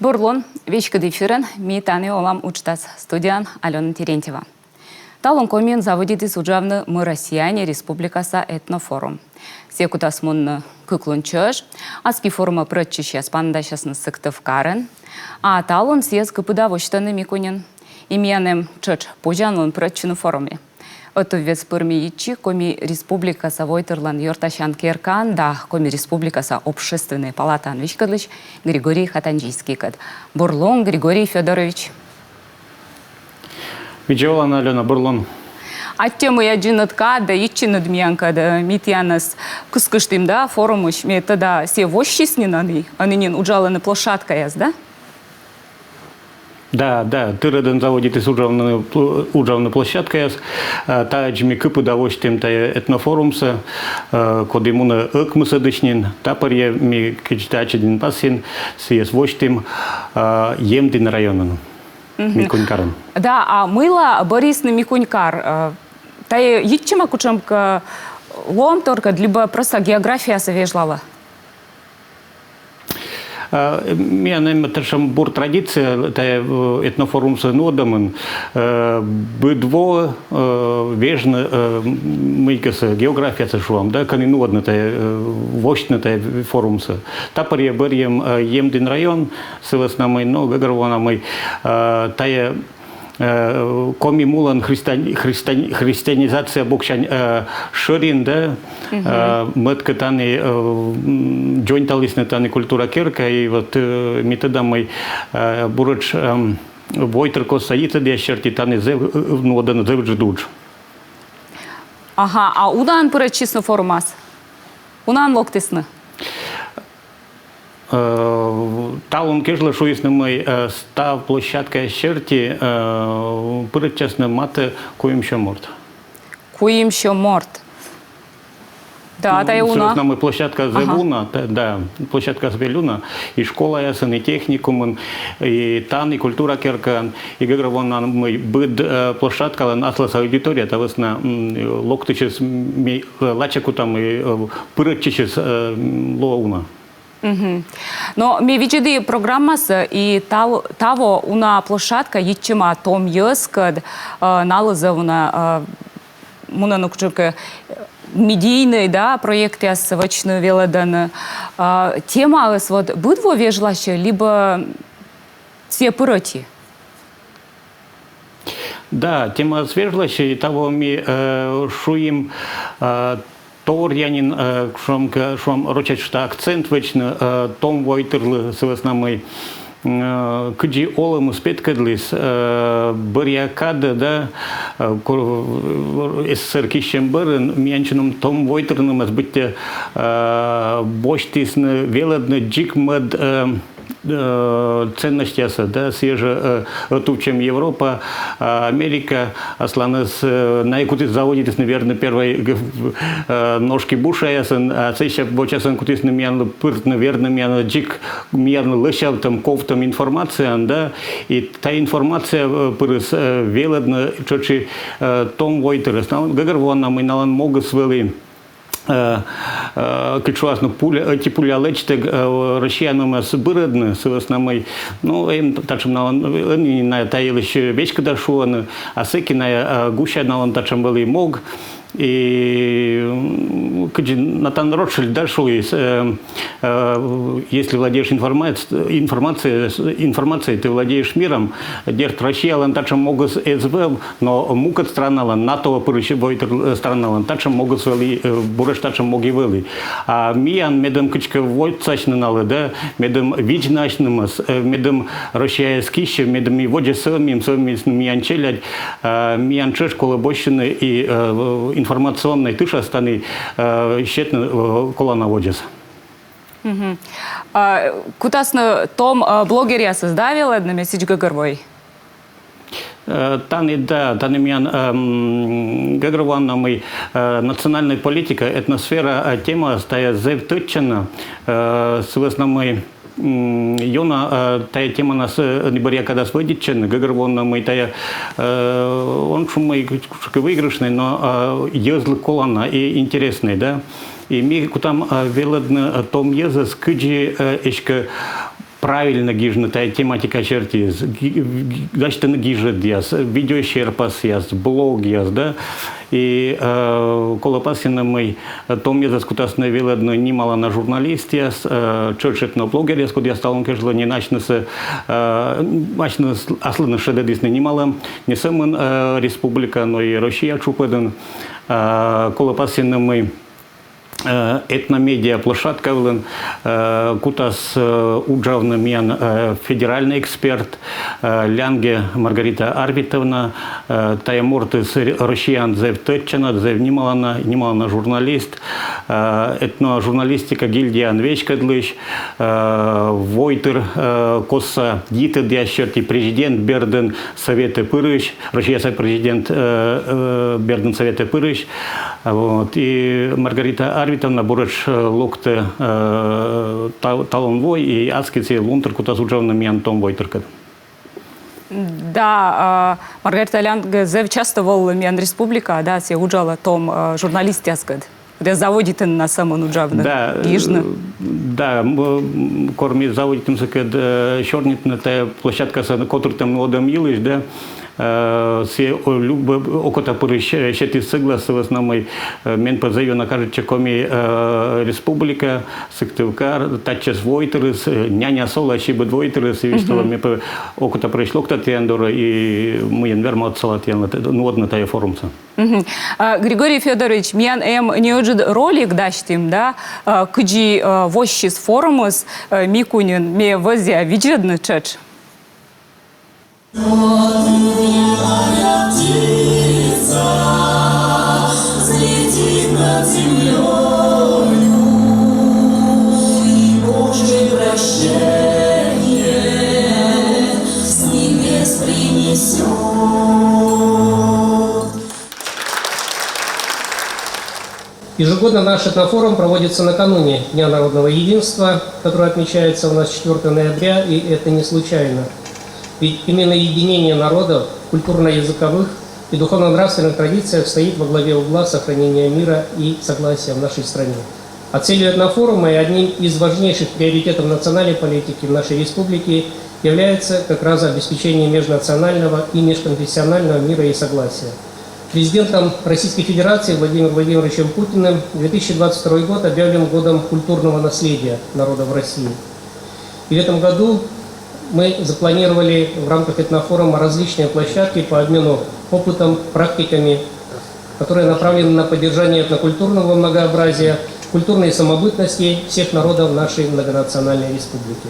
Бурлон, вечка дефирен, ми таны олам учтас студиян Алена Терентьева. Талон комен заводит из уджавны «Мы россияне» Республикаса этнофорум. Секутас мун кыклунчыш, аски форума прочища спандащасны сыктыв карен, а талон съез кыпыдавочтаны микунин. Имянем чыч пожанлын проччыны форуме. Это вес пырмиичи, коми республикаса войтырлан йортащан керкан, да коми республикаса общественной палатан вичкадлыч Григорий Хатанжийский кад. Бурлон Григорий Федорович. Виджолан Алена Бурлон. А тему я джинатка, да ичинад мянка, да митянас кускыштым, да, форумыш, это да все вощисненаны, а нынен уджаланы площадка яз, да? Да, тырыдын заводит из уджавны площадка яз, таджми кыпы давочтем та этнофорумса, коды муна ыкмыса дышнин, тапарье ми кичтачидин пасин, съез вочтем емдин районын. Микунькаром. Да, а мыла Борисный Микунькар. Та ичима кучамка лом только, либо просто география совежлала? Меня, наверное, бур традиция, та этнофорум с нодамын, быдво вежно мыкаса география с шуам, да, кани нодна та вощна та форумса. Тапарья барьем емдин район, сываснамый, но гагарванамый, тая коми мулан христианизация бокшань ширин, да, мы таны джойнталисны таны культура керка, и вот методами бурач войтер саита дещерти таны нодана зевдждуч. Ага, а удан пырачисны форумас? Унан локтисны? Талон кежла шуисны мой став площадка щерти пырчасны маты куимщо морт. Куимщо морт. Да, та и уна. Мой площадка Зевуна, да, площадка Звелюна, и школа ясен, и техникум, и тан, и культура керкан, и гагравона мой быд площадка, наслас аудитория, та весна локтичес лачаку там и пырчичес лоуна. Но ми видели программа и того уна площадка ичима том ёскад налазавна муна нукчука медийный, да, проект я свачну велодан. Тема вот будво вежлаще либо все пырати. Да, тема свежлаще и того ми шуим Торянин, шум рочать, что акцент вечно том войтерлы с основной кыджи олым спеткадлис барьякада, да, СССР кищем барын мянчином том войтерлым сбытте боштисны велодны джикмад ценности, да, свеже тут, чем Европа, Америка, асланес на якутис заводит, наверное, первой ножки буша, а сейчас бочасан кутис на мян пырт, наверное, мян джик мян лышал там ковтом информация, да, и та информация пырыс велодна чочи том войтерес, гагарвон нам и налан могут свели. Кичуасно пуля, эти пуля лечтег россиянам с бырдны, с основной, ну, им тачем на таилищ вечка дошуан, а секи на гуща на он тачем был и мог. И Натан Ротшильд дошел, если владеешь информацией, ты владеешь миром, держит Россия, лантачем могут СВ, но мукат страна, НАТО войтер страна, лантачем могут свели, бурештачем моги вели. А миян медом кичка войцачненалы, да, медом вичначнымас, медом Россия скище, медом и воде сэмим миян челядь, миян чеш колобощины и информационной тыша станы щетно кола наводится. Кутасно том блогер я создавил одна месяц гагарвой. Таны да, таны мян гагарван мы национальная политика, этносфера тема стая зевтычена с основной Йона тая тема нас не боря когда сводичен, гагарвон мы тая он шумый выигрышный, но езл колана и интересный, да. И ми кутам велодны том езас кыджи эшка правильно гижна та тематика черти, значит, на гижет яс, видеощерпас яс, блог яс, да, и колопасина мы том я заскутасна веледно немало на журналист яс, чёрчет на блогер яс, куда я стал он кежла не начнется, аслы шедедис немало, не самын республика, но и Россия чупеден, колопасина мы этномедиа площадка кутас уджавна мен федеральный эксперт Лянге Маргарита Арвитовна таямортис россиян зев тетчана зев немалана журналист этножурналистика гильдия анвечка длыш войтер коса диты дящерти президент Берден Совета Пырыш Россия президент Берден Совета Пырыш вот и Маргарита Арвитовна бурыш локте талонвой и аскицы лунтер кутас уджавна мен том войтеркад. Да, Маргарита Лянге зев часто вол мен республика, да, се уджала том журналист яскад. Где заводит на самом уджавна. Да, да, корми заводит им сакад чернит на та площадка с которой там молодым елиш, да. Се окота порыш щети согласовас на мой мен позовён на кажется коми республика сективкар тачес войтерс няня сола щебе двойтерс и вистала мне по окота пришло к татендора и мы инверма отсалатьян ну одна тая форумца. Григорий Федорович, мен не уджид ролик даштим, да, куди вощис форумус микунин ме возя виджедны чеч. Моя птица взлетит над землею, и Божье прощение с небес принесет. Ежегодно наш этнофорум проводится накануне Дня народного единства, который отмечается у нас 4 ноября, и это не случайно. Ведь именно единение народов, культурно-языковых и духовно-нравственных традициях стоит во главе угла сохранения мира и согласия в нашей стране. А целью этнофорума и одним из важнейших приоритетов национальной политики в нашей республике является как раз обеспечение межнационального и межконфессионального мира и согласия. Президентом Российской Федерации Владимиром Владимировичем Путиным 2022 год объявлен годом культурного наследия народов России. И в этом году мы запланировали в рамках этнофорума различные площадки по обмену опытом, практиками, которые направлены на поддержание этнокультурного многообразия, культурной самобытности всех народов нашей многонациональной республики.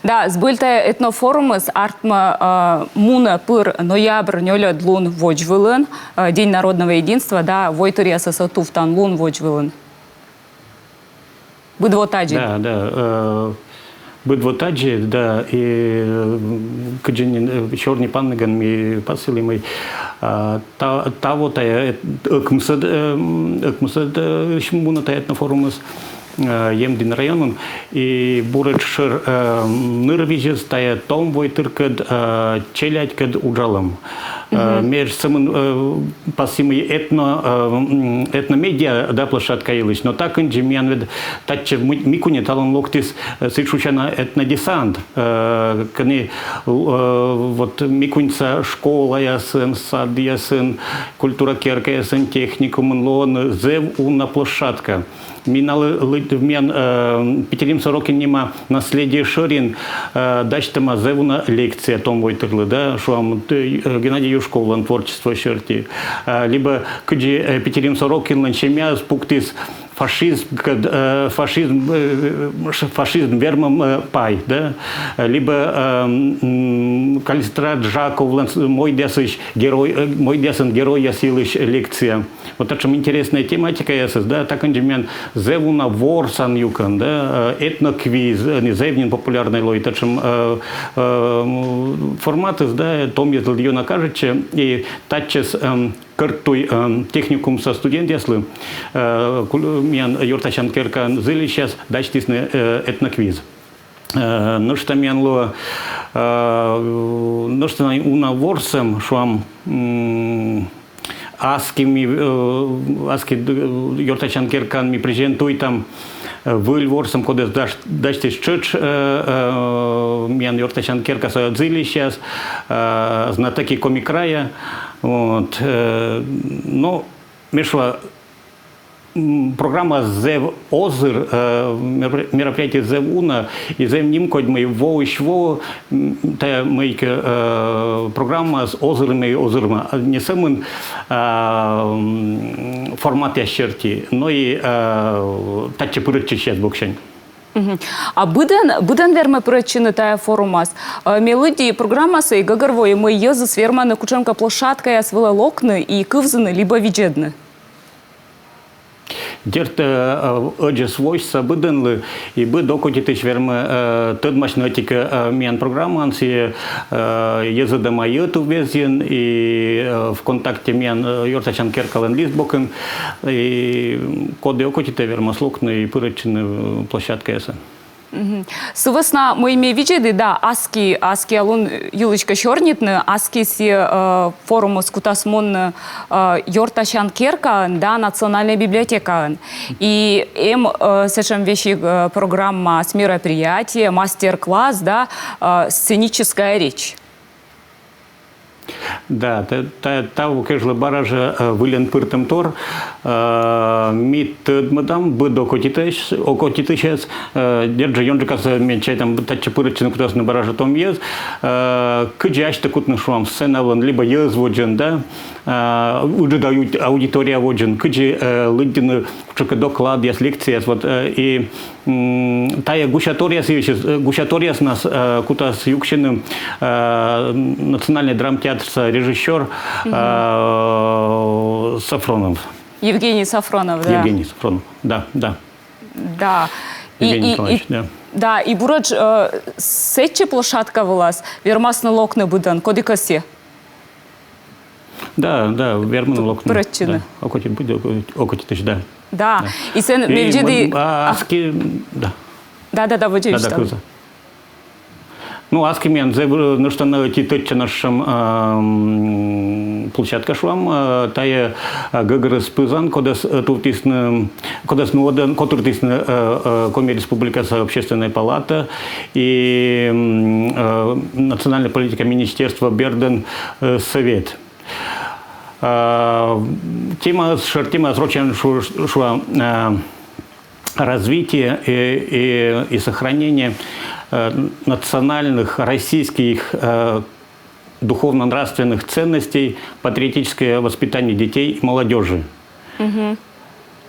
Да, сбыльте этнофорумы с артма муна пыр ноябрь нёля длун вожвылын, День народного единства, да, войтерия сосотуфтан лун вожвылын. Быдвотаджи. Да. Быдвотаджи, да, и каджин черный паннаган ми пасили мы та вот экмсад шмуна та этнофорумус Емдин районун и буречшир нырвижес тая том войтыркад челядькад уджалам. Меж самын пассимый этномедиа да площадка илыш, но так инжи мен вед татче микуне талон локтис сычучана этнодесант. Кани вот микунца школа ясын, сад ясын, культура керка ясын, техникум лон зев уна площадка. Миналы мен Петерим Сорокин нема наследие Шорин дачтама зевуна лекция том войтырлы, да, шуам Геннадий Юшковлан творчество черти. Либо кыджи Петерим Сорокин ланчемя спуктис фашизм вермом пай, да, либо Калистрат Жаков мой десыч герой ясилыч лекция. Вот это интересная тематика ясыз, да, так инжемен зевуна ворсан юкан, да, этноквиз, не зевнин популярный лой, тачем форматы, да, том езл ее накажече и тачес картуй техникум со студент яслы, мен юртачан керкан зыли сейчас дачтисны этноквиз. Ну что мен ло, ну что уна ворсем шуам аски юртачан керкан ми презентуй там выльворсом, куда дашти чыч, мен Йортачан Керка союзили сейчас, знатоки комикрая, вот, ну, мешла программа «Зев Озер», мероприятие «Зев Уна», и «Зев Нимкодь» мы во ищво, та мы программа с озерами и озерами, не самым формат ящерти, но и тачи пырычи сейчас бокшень. А буден верме причины тая форумас. Мелодии программасы и гагарвой мы езы сверманы кученка площадка я свела локны и кывзаны либо виджедны. Дерт ödje svojsa bydınlı и бы докотитыш верме тыдмашнотика мен программанси езыдама ютуб везен и в контакте мен Йортачан Керкален Лисбокен и коды окотите верма слукны и пырычны площадка яса. Сывысна мы имеем виджеды, да, аски алун юлочка чорнитны, аски си форуму скутасмон Йортачан Керка, да, национальная библиотека. И совершенно вещи программа с мероприятия, мастер-класс, да, сценическая речь. Да, та укежла баража вылен пыртым тор, мит мадам быдо окотитыш, держи ёнжикас менчай там тачи пырычны кутас на баража том ез, кыджаш такутны шуам сценалан либо ез воджен, да, уже дают аудитория воджен, кыджи лыдины чука доклад, яс лекция, вот и тая гущаториас нас кутас юкшиным национальный драмтеатр режиссер Сафронов. Евгений Сафронов, да. Евгений Сафронов, да. Да. Евгений Николаевич, да. Да, и бурач сетче площадка влас, вермасны локны будан, кодикасе. Да, верманы локны. Прочины. Окотитыш, да. Да. И сен мевджиды... Аски, да. Да, вот да. Ну, аски мен, ну что на титоче нашем площадка швам, тая ГГРС Пызан, кодас нуоден, котуртисны Коми Республикаса Общественная палата и национальная политика министерства Берден Совет. Тема срочно шла развитие и сохранение национальных российских духовно-нравственных ценностей, патриотическое воспитание детей и молодежи.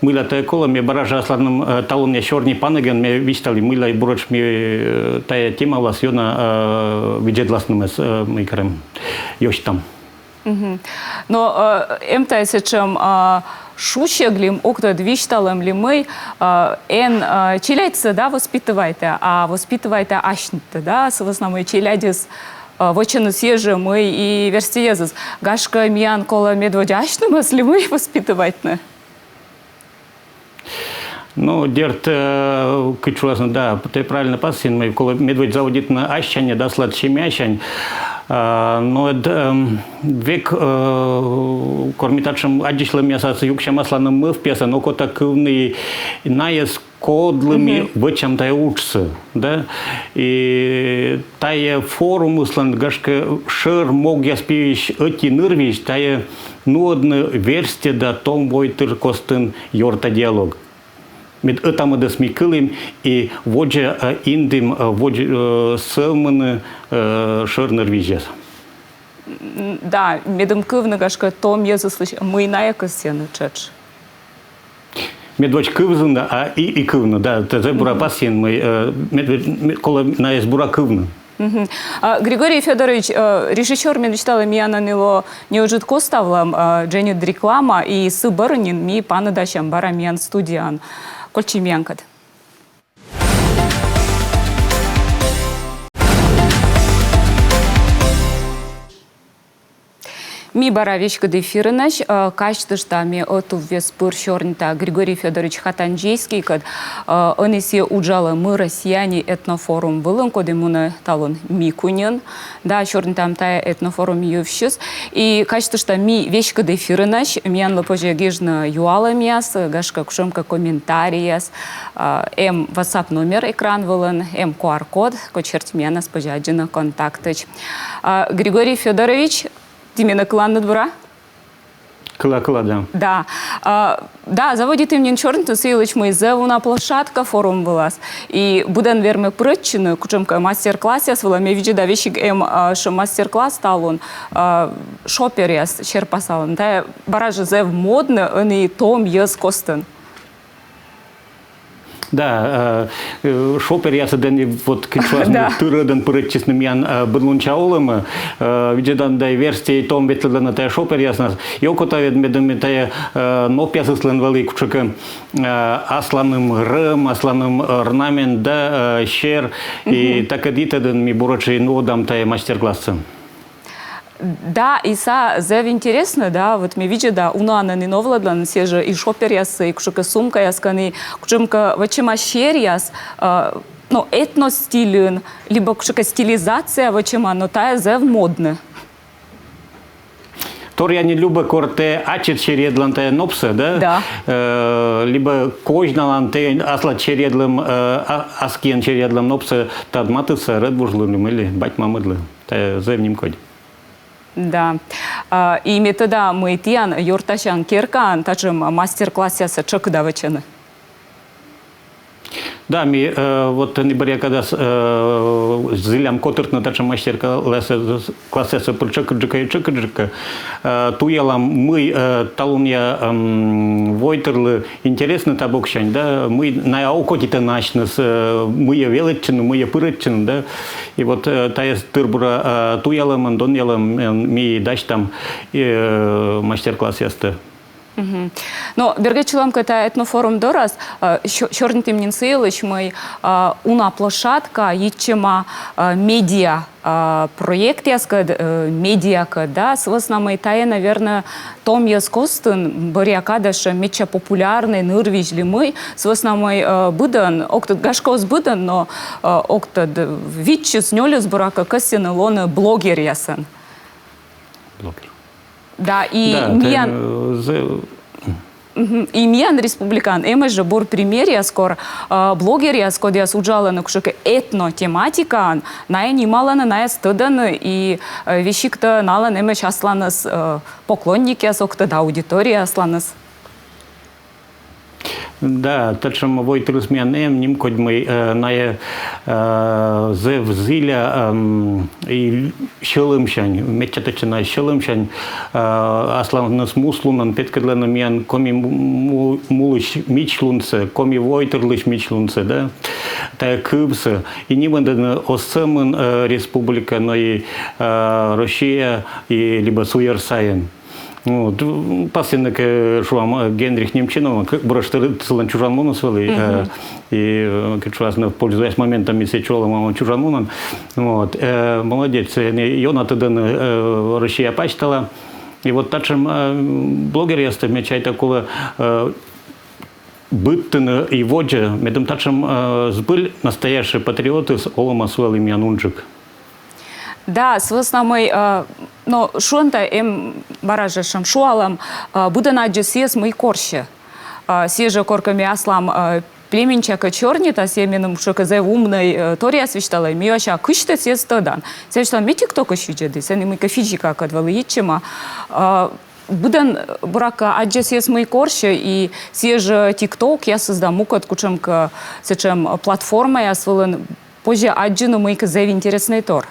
Мыла тая кола, мне баража асланым талон я черный панаген, мне вичтали мыла и бурач мне тая тема ласьона виджедласным с микром ёщ там. Но чем шущеглим окна двишталем ли мы челядься, да, воспитывайте, а воспитывайте ашните, да, с основной челядис вочину съезжи мы и верстиезус. Гашка миян кола медводяшным, если мы воспитывайте. Ну, дерт, кычуласно, да, ты правильно пасин, мы кола медведь заводит на ащане, да, сладчий мящань. Но век кормитачем адишлем мясо юкшем асланом мы в песа, но кота кывный наес кодлыми в чем-то учится, да, и тая форум услан гашка шер мог я спишь эти нырвиш, тая ну одна версия да том войтер костын йорта диалог. Mit ötamades mikılım и воджа индим воджа сылмыны шернер вижес. Да, медом кывны гашка том езыслыш мы на экосены чеч. Медвоч кывзында, а и кывны, да, это бура пасен мы медведь кола на есть бура кывны. Григорий Федорович, режиссер мне читала мияна нило неужит коставлам Дженни Дреклама и сы барынин ми паны дащам бара миян студиян. Кольчи миянкат. Ми баравичка дефирнаш, качтыштами отувес пыршорнта Григорий Федорович Хатанжейский, кад онесе уджала мы россияне этнофорум вылын, кодемуна талон микунен, да, шорнтам тая этнофорум ювшис, и качтышта ми вещка дефирнаш, миян лопоже гижна юала мияс, гашка кушемка комментарияс, WhatsApp номер экран вылын, QR-код, кочерт мияна спожаджина контактыч. Григорий Федорович, именно клан двора? Кла, да. Да. Да, заводит им черный силыч мы зевуна площадка форум была. И будем верме прочно, кучемка мастер-класс я свела, мне видит да вещи что мастер-класс стал он шопер я черпасал. Да, бараже зев модно, они том ез костен. Да, шопер я саден вот кичвазный тырыдан пырытчесным ян быдлунчаулым, видедан да версии том ветлена тая шопер яснас. Йокота ведмедем тая нопясыслен велик чука асланым рым, асланым орнамент да щер и так адитаден ми бурочи нодам тая мастер-классы. Да, и зев интересно, да, вот мы видим, да, унана не новладан, все же и шопер яс, и кушка сумка яскани, кучемка вачема щер яс, ну, этностилен, либо кушка стилизация вачема, но тая зев модна. Тор я не люблю корте ачет чередлан те нопса, да? Да. Либо кожна ланте асла чередлам аскен чередлам нопса тадматыса редвужлым или батьмамыдлы, те зевним код. Да. И метода мы тян юрташан керкан, тачем мастер-класс яса чакдавачаны. Да, ми вот не беря когда зилям котыртна тачем мастер-класса причакджика, туялам мы талуния войтерлы интересно табокшань, да, мы на аукотите начнес, мы я величину, мы я пырытчину, да, и вот тая тырбура туялам, андонялам ми даш там мастер-класс ясты. Но бергачилам это этнофорум дорас, черный тем не силыч мы уна площадка ичема медиа проект яскад медиака, да, с основной тая, наверное, том яскостен бариакадаша меча популярный нырвиж ли мы с основной будан октод гашкос будан, но октод витчис нёлюс барака кассен лона блогер ясан. Блогер. Да, и да, миян... И миян республикан, же бор пример я скоро блогер я скоро я суджала на кушек этно тематика, на немало на стыдан и вещи-то нала неме асланас поклонники я сокта да аудитория асланас. Да, тачем войтырыс мянем ним код мы на зев зиля и щелымшань, мечтатачна щелымшань асланас муслунан петкадлена мян коми мулыш мичлунце, коми войтырлыш мичлунце, да, тая кыбсы и ниманден осымын республика, но и Россия и либо Суерсайен. Ну, пасынок шуам Генрих Немчинов, броштыры цылан чужанмуну свели, и кичвазно пользуясь моментами сечола мама чужанмунан, вот, молодец, Йонатыдын Россия пачтала, и вот тачем блогер ясты мечай такого быттын и воджа, медом тачем сбыль настоящие патриоты с олома свели мянунджик. Да, с основной, но шонта баражешам шуалам буде наджесес мой корще. Сеже корками аслам племенчака чернита семенем шоказе умной тория свечтала миоша кышта сес тодан. Свечтала ми тикток ощущеды, сени мы физика кадвалы ичема. Буден брака аджесес мой корще и сеже тикток я создам мукат кучемка сечем платформа я сволен позже аджину мой казе интересный тор.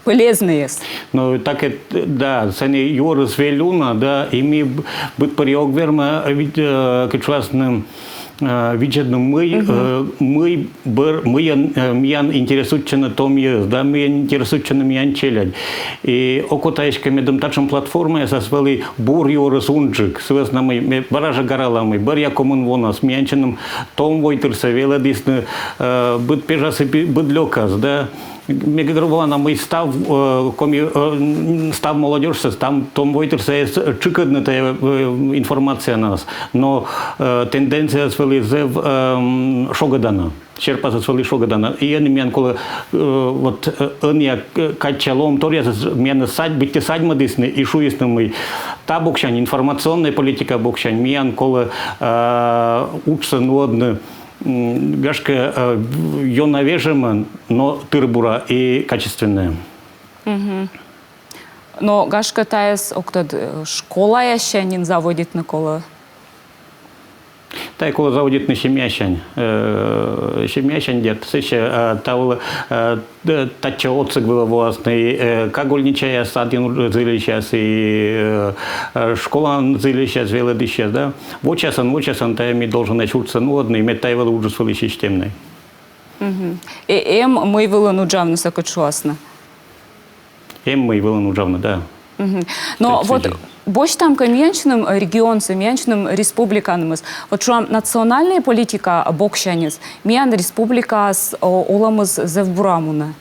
Полезные. Ну, так это, да, сани Йорис Велюна, да, и ми быт париок верма, кичвасным виджедным мы миян интересуются том ез, да, мы интересуются миян челядь. И окотаешка медом тачем платформа я сосвели бур Йорис унджик, связно мы баража гараламы, бар я коммун вонас, миянчиным том войтырса веладисны, быт пежасы быт лёкас, да, Мегагрована мы став став молодежь, там том войтерся чикадна та информация на нас, но тенденция свели зев шогодана. Черпаса свели шогодана. И я не мен коли вот я качалом торя мен садь битте садьма дисне и шуиснымый та бокшань информационная политика бокшань мен коли учится нодны гашка ее навежема, но тырбура и качественная. Но гашка таес октод школа ящанин заводит на коло. Та коли заводит на щемящань дед, сыща тавла тача отцик было властный, кагольничая садин зыли сейчас и школа зыли сейчас велады сейчас, да. Вот часан таями должен начаться нодный, метаевал уже своли системный. Мы выло нуджавны сакочуасна. Мы выло нуджавны, да. Но вот больше там каменчным регионцам, менчным республиканымыз. Вот что национальная политика бокшанец, мен республика с оламыз зевбурамуна.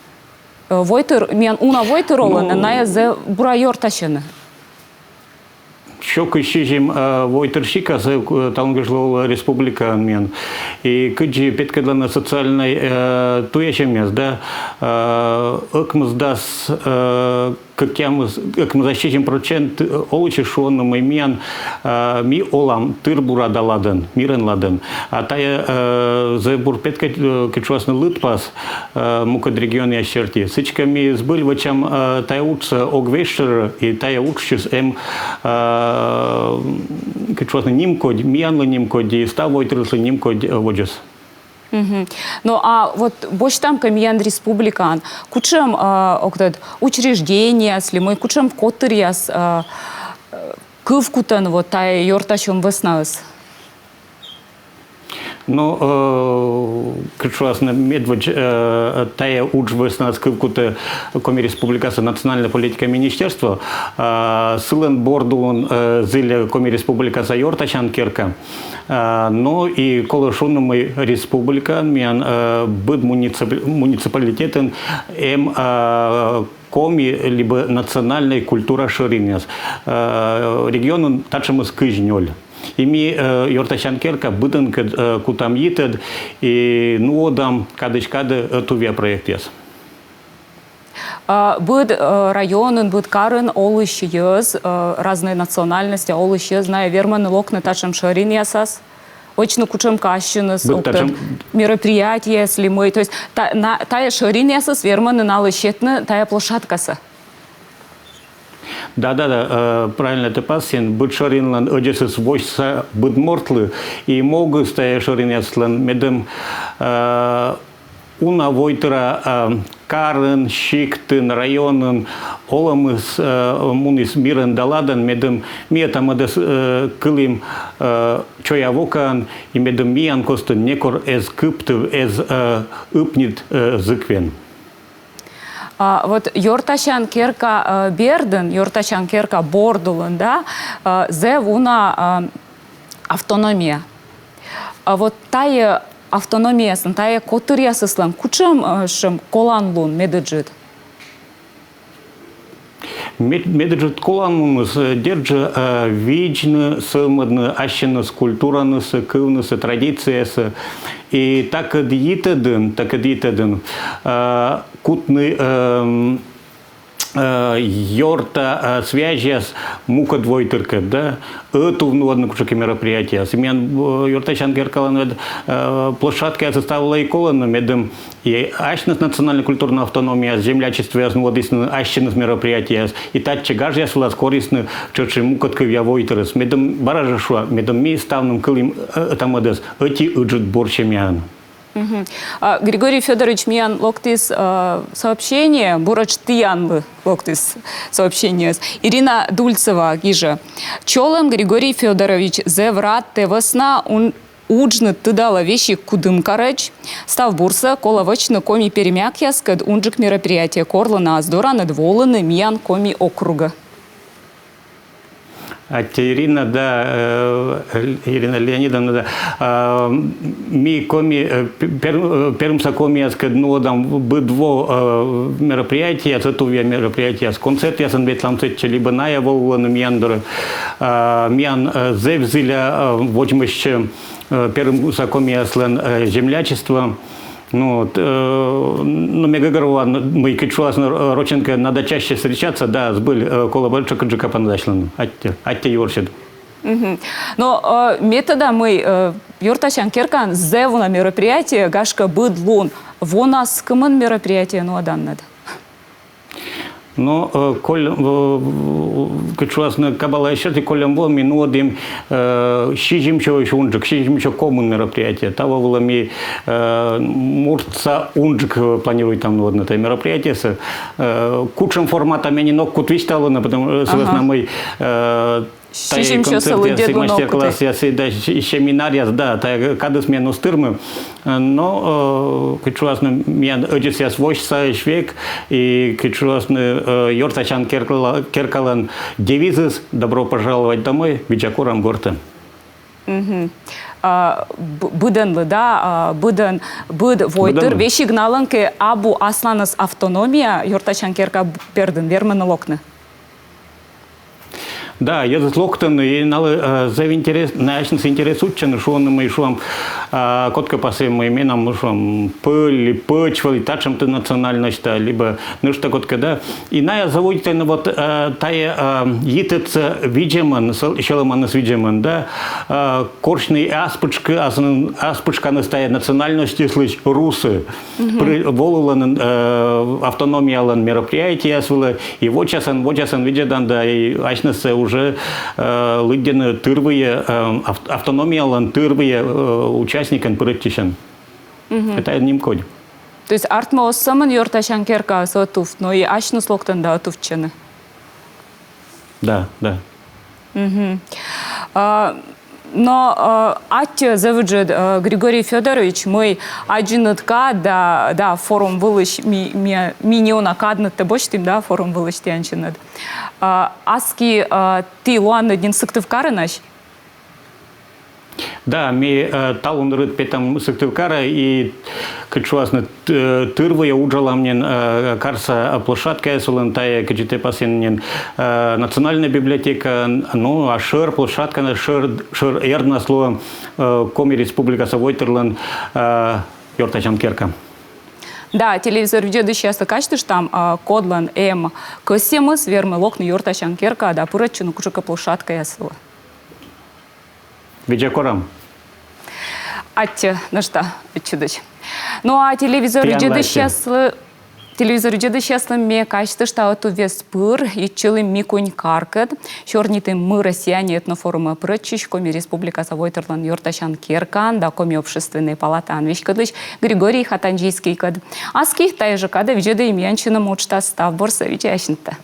Войтер, мен уна войтер олана, на зевбура йорташена. Щок ищем войтерщика, там гожлова республика мен. И кыджи петкадана социальной туячемес, да, экмыз дас как мы защитим процент олучи шонным мен ми олам тырбура даладен мирен ладен а тая за бурпетка кичуасны лытпас мукад регион я черти сычками сбыль вачам тая учится огвешер и тая учится кичуасны нимкод мианлы нимкод и ставой трыслы нимкод воджес. Ну а вот больше там камьян республикан, кучем учреждения, если мы кучем котыряс, кывкутан вот тай йортачом веснавс. Ну, кичуасна медведь тая уч веснавс кывкута коми республикаса национальная политика министерства, сылен бордулон зыля коми республикаса йортачан керка. Но и колошунный республика, мен быд муниципалитетен коми либо национальная культура ширинес. Регион тачем скыжнёль. И ми йортачан керка быдын кутам йитед и нуодам кадыч-кады тувия проектес. Быд районын, быд карын олыш ез, разные национальности, олыш ез, знаю, верман локны тачем шарин ясас. Очень кучем кащинес, мероприятия, если мы, то есть тая шарин ясас, верман налышетны, тая площадкаса. Да, правильно ты пасен. Быт шаринлан одесс войса быт мортлы и могу стая шаринеслан медем уна войтера Карен, Шиктын, районын, оламыз мунис мирен даладан, медем миятам адес кылым чоявокан, и медем миян костын некор эз кыптыв, эз ыпнит зыквен. Вот йортачан керка берден, йортачан керка бордулын, да, зев уна автономия. Вот тая автономиясын, тая котырясыслан, кучем шым коланлун медеджит? Медеджит коланлуныз держа вечны, сымадны, ащеныс культуранысы, кывнысы, традициясы. И так дитедын, кутны йорта связи с мука двойтырка, да, это в одно кучке мероприятия. Семьян йорта чангеркалан площадка составила и колонну медом и ашнес национальная культурная автономия, землячество основодисны ашнес мероприятия и так чагаж я сулас корисны чочи мукатка я войтерс медом баражашва медом ми ставным кылим тамадес эти уджут борчемян. Григорий Федорович, миян локтис сообщение, бурачтыянлы локтис сообщение. Ирина Дульцева, гиже. Чолем Григорий Федорович, зеврат тевесна уджны тыдала вещи кудым карач. Став бурса, коловочны коми перемяк яскад унджик мероприятие корлана аздора надволаны миян коми округа. Ирина, да, Ирина Леонидовна, да. Ми коми, пермса комияска, ну, там, быдво мероприятия, цитувия мероприятия, с концерт, я сан ветламцет, либо ная волна миандр, миан зевзиля, вочмыще, пермса комияслен землячество. Ну, мегагарова, мы кичуасно Роченко, надо чаще встречаться, да, сбыль колобальчика джика пандашлан, атте юршид. Но метода мы юрташан керкан зевуна мероприятие гашка быдлун, вона скымын мероприятие ну адан надо. Но коль кичуасно кабала еще ты колем вами, ну одим щижимчо еще унжик, щижимчо коммун мероприятие, того было ми мурца унжик планирует там ну одно это мероприятие с кучем форматами не ног кутвистало, потому что мы мастер-класс, я всегда семинария, да, так когда смену стырмы, но кичуасно меня одет я свойства швейк и кичуасно Йортачан Керкалан девизис «Добро пожаловать домой» Вичакурам Горта. Буден, да, буден, войтер, вещи гналанки абу асланас автономия Йортачан Керка перден, вермен локны. Да, я заслугтан и за интерес, научный интерес учен, что он мы шум котка по своим именам шум пыль, почва, тачем-то национальность, либо ну что котка, да. И на заводит на вот тая етец видиман, шеломанас видиман, да, коршный аспочка настоя национальности слышь русы, волулан автономия лан мероприятия свела, и вот сейчас он видит, да, и ачнется уже лыдины тырвые, автономия лан тырвые участникам прыттишен. Это одним код. То есть артмо саман Йортачан Керка сотуф, но и ачну слоктан да отувчены. Да, да. Но атте завуджет Григорий Федорович, мой аджинатка, да, форум вылыш миньона каднат боштим, да, форум вылыш тянчинат. Аски ты луан дин сыктывкары наш? Да, ми талун рыд петам сыктывкара и качуасно тырвая уджала мне карса площадка солентая качите пасеннен национальная библиотека, ну а шер площадка шер эрдна слово коми республика Савойтерлан Йортачан Керка. Да, телевизор видео сейчас качты там кодлан косемыс вермы локны Йортачан Керка, да пурачу ну кушка площадка ясла. Видеокорам. Атте, ну что, чудоч. Ну а телевизор видео сейчас мне кажется, что это вес пыр и челы микунь каркет. Черниты мы россияне этнофорума прочищ, коми республика Савойтерлан Йортачан Керкан, да коми общественные палаты анвичкадлыч Григорий Хатанжийский кад. Аских тайжа када видео имянчина мочта став борса видящинта.